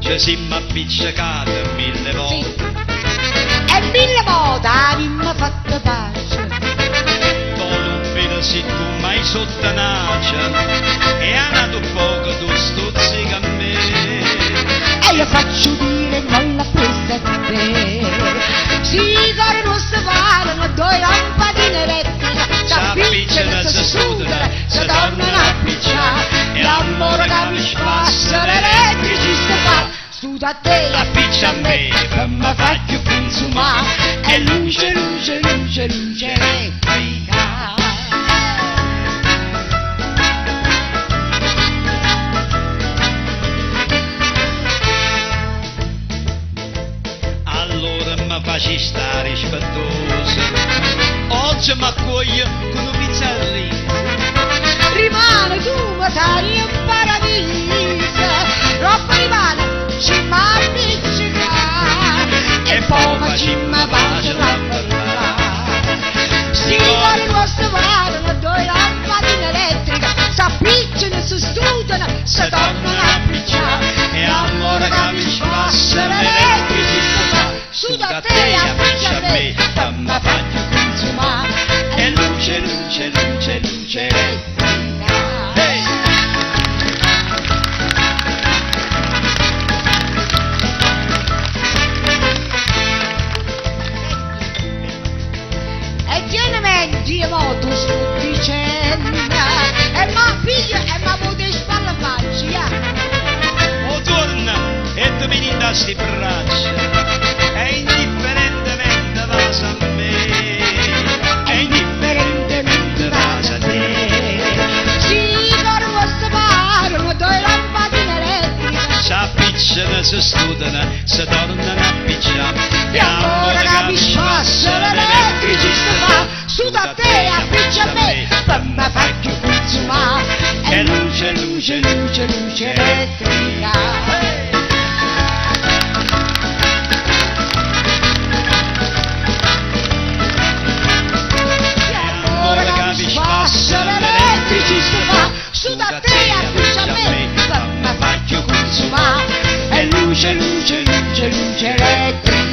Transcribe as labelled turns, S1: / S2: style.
S1: ci siamo appiccicati mille volte.
S2: Sì. E mille volte abbiamo fatto pace.
S1: Poi non vedo se tu mai sottonace e ha nato poco tu stuzzica a me.
S2: E io faccio dire non l'ha presa di te. Sì, caro nostro parlano due lampadine elettriche, s'appicciano, si sudano, si tornano a picciare. E amore che mi spassa l'elettrici si fa. Suda a te, appiccia a me, che mi fa più consumare. E luce, luce, luce, luce elettrica.
S1: Allora mi faci stare rispettoso, oggi mi accoglie con un pizzarrino.
S2: Rimane tu, ma sei in paradiso, troppo rimane, ci ma appiccica, e poi ci ma pace la parlare. Si vuole nostro parlano, due lampadine elettriche, s'appicciano, si studano, si tornano a picciare. E amore che mi spassa l'elettrici si fa, su da te, appiccia a me, che mi fa più consumare. E luce, luce, luce, luce elettrica. Dio mo tu sto dicendo, e ma figlio, e ma potete spalla faccia.
S1: O torna e tu mi dà sti braccia, e indifferentemente vas a me, e indifferentemente vas a te.
S2: Sì, caro vostro parlano, due lampadine elettriche,
S1: s'appicciano, si studano, si tornano a picciare.
S2: e amore che mi spassa l'elettrici si fa. Su da te, appiccia a me, per me fa più consumare. E luce, luce, luce, luce elettrica. E amore che mi spassa l'elettrici si fa. Su da te, appiccia a me, per me fa più consumare. E luce, luce, luce, luce elettrica.